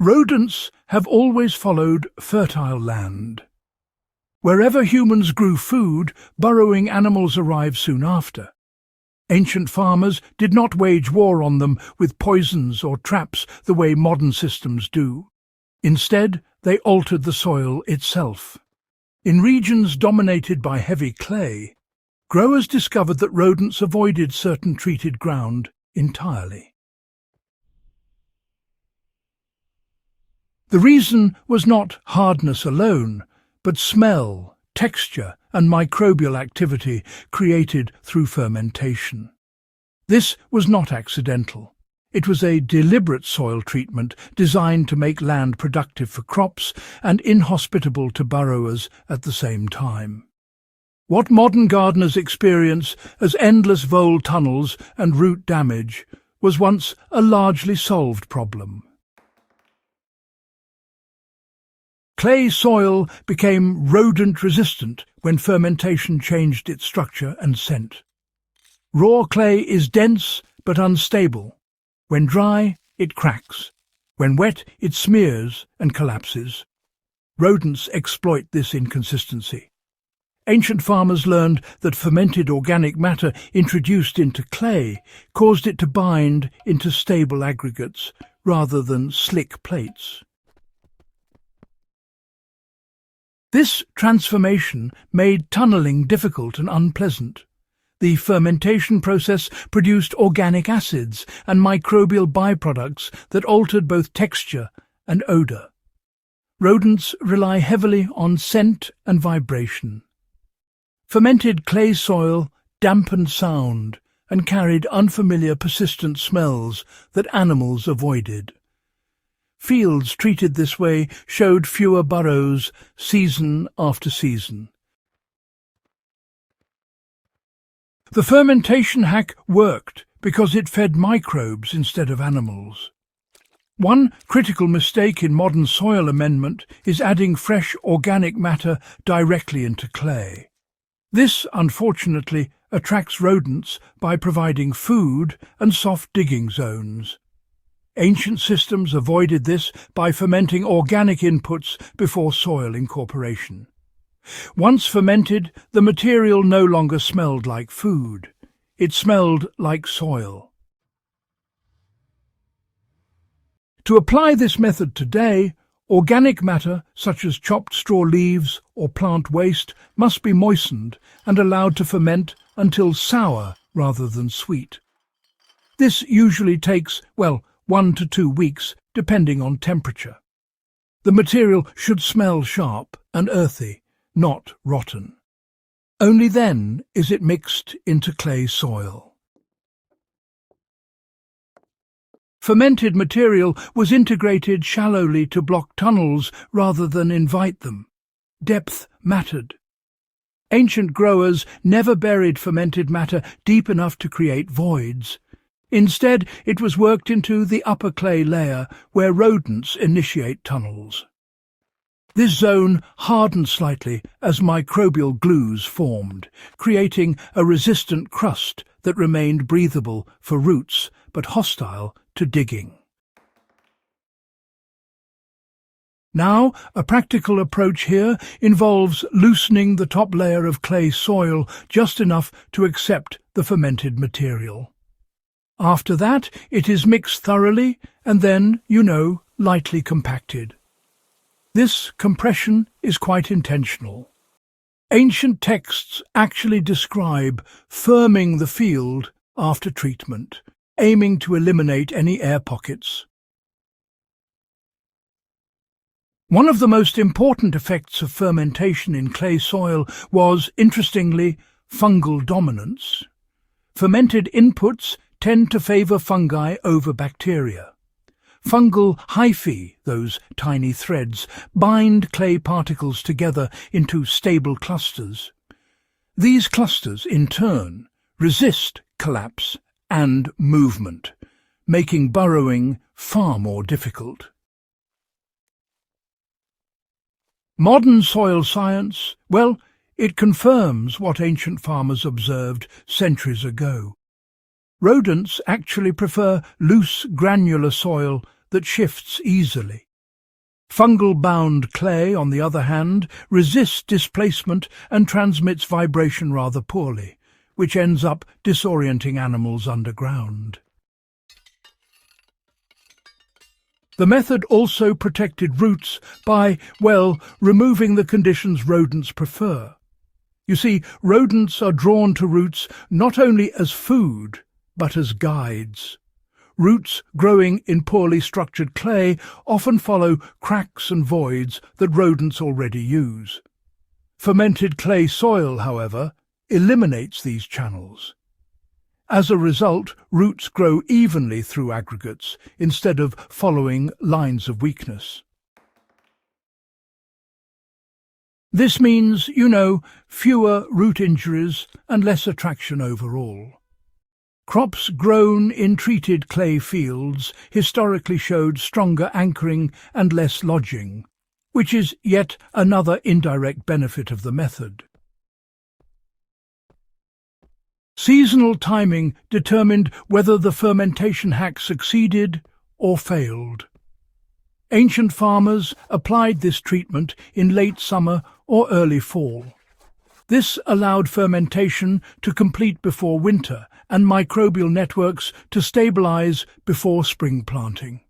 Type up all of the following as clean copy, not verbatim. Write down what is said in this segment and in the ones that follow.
Rodents have always followed fertile land. Wherever humans grew food, burrowing animals arrived soon after. Ancient farmers did not wage war on them with poisons or traps the way modern systems do. Instead, they altered the soil itself. In regions dominated by heavy clay, growers discovered that rodents avoided certain treated ground entirely. The reason was not hardness alone, but smell, texture, and microbial activity created through fermentation. This was not accidental. It was a deliberate soil treatment designed to make land productive for crops and inhospitable to burrowers at the same time. What modern gardeners experience as endless vole tunnels and root damage was once a largely solved problem. Clay soil became rodent-resistant when fermentation changed its structure and scent. Raw clay is dense but unstable. When dry, it cracks. When wet, it smears and collapses. Rodents exploit this inconsistency. Ancient farmers learned that fermented organic matter introduced into clay caused it to bind into stable aggregates rather than slick plates. This transformation made tunneling difficult and unpleasant. The fermentation process produced organic acids and microbial byproducts that altered both texture and odor. Rodents rely heavily on scent and vibration. Fermented clay soil dampened sound and carried unfamiliar persistent smells that animals avoided. Fields treated this way showed fewer burrows season after season. The fermentation hack worked because it fed microbes instead of animals. One critical mistake in modern soil amendment is adding fresh organic matter directly into clay. This, unfortunately, attracts rodents by providing food and soft digging zones. Ancient systems avoided this by fermenting organic inputs before soil incorporation. Once fermented, the material no longer smelled like food. It smelled like soil. To apply this method today, organic matter, such as chopped straw leaves or plant waste, must be moistened and allowed to ferment until sour rather than sweet. This usually takes, 1 to 2 weeks, depending on temperature. The material should smell sharp and earthy, not rotten. Only then is it mixed into clay soil. Fermented material was integrated shallowly to block tunnels rather than invite them. Depth mattered. Ancient growers never buried fermented matter deep enough to create voids. Instead, it was worked into the upper clay layer where rodents initiate tunnels. This zone hardened slightly as microbial glues formed, creating a resistant crust that remained breathable for roots but hostile to digging. Now, a practical approach here involves loosening the top layer of clay soil just enough to accept the fermented material. After that, it is mixed thoroughly and then, lightly compacted. This compression is quite intentional. Ancient texts actually describe firming the field after treatment, aiming to eliminate any air pockets. One of the most important effects of fermentation in clay soil was, interestingly, fungal dominance. Fermented inputs tend to favor fungi over bacteria. Fungal hyphae, those tiny threads, bind clay particles together into stable clusters. These clusters, in turn, resist collapse and movement, making burrowing far more difficult. Modern soil science, it confirms what ancient farmers observed centuries ago. Rodents actually prefer loose, granular soil that shifts easily. Fungal-bound clay, on the other hand, resists displacement and transmits vibration rather poorly, which ends up disorienting animals underground. The method also protected roots by, well, removing the conditions rodents prefer. You see, rodents are drawn to roots not only as food, but as guides. Roots growing in poorly structured clay often follow cracks and voids that rodents already use. Fermented clay soil, however, eliminates these channels. As a result, roots grow evenly through aggregates instead of following lines of weakness. This means, fewer root injuries and less attraction overall. Crops grown in treated clay fields historically showed stronger anchoring and less lodging, which is yet another indirect benefit of the method. Seasonal timing determined whether the fermentation hack succeeded or failed. Ancient farmers applied this treatment in late summer or early fall. This allowed fermentation to complete before winter and microbial networks to stabilize before spring planting.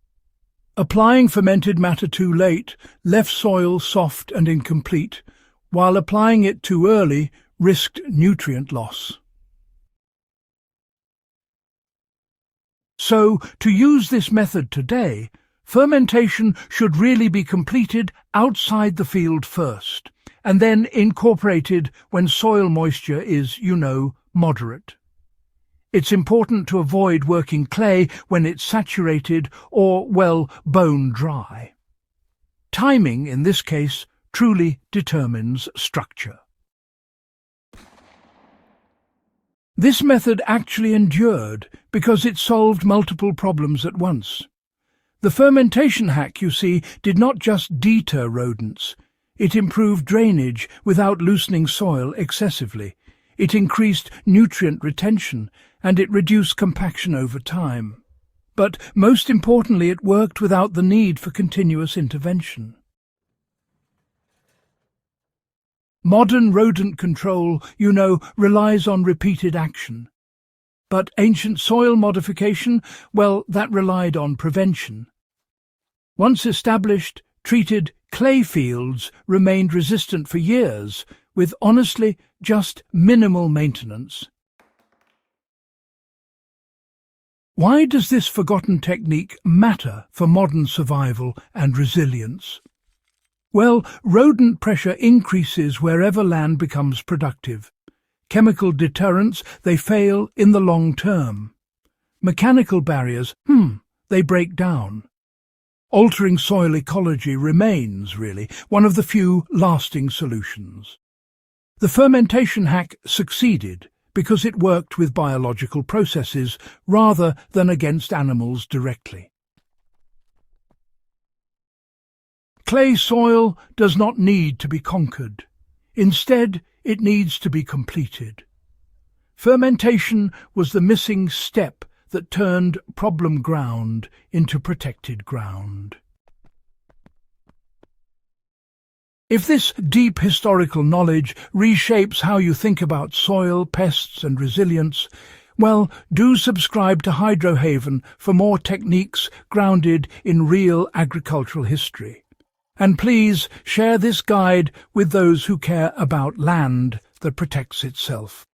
Applying fermented matter too late left soil soft and incomplete, while applying it too early risked nutrient loss. So, to use this method today, fermentation should really be completed outside the field first, and then incorporated when soil moisture is, moderate. It's important to avoid working clay when it's saturated or, bone dry. Timing, in this case, truly determines structure. This method actually endured because it solved multiple problems at once. The fermentation hack, you see, did not just deter rodents. It improved drainage without loosening soil excessively. It increased nutrient retention, and it reduced compaction over time. But most importantly, it worked without the need for continuous intervention. Modern rodent control, relies on repeated action. But ancient soil modification, that relied on prevention. Once established, treated clay fields remained resistant for years, with honestly just minimal maintenance. Why does this forgotten technique matter for modern survival and resilience? Well, rodent pressure increases wherever land becomes productive. Chemical deterrents, they fail in the long term. Mechanical barriers, they break down. Altering soil ecology remains, really, one of the few lasting solutions. The fermentation hack succeeded because it worked with biological processes rather than against animals directly. Clay soil does not need to be conquered. Instead, it needs to be completed. Fermentation was the missing step that turned problem ground into protected ground. If this deep historical knowledge reshapes how you think about soil, pests and resilience, do subscribe to Hydrohaven for more techniques grounded in real agricultural history. And please share this guide with those who care about land that protects itself.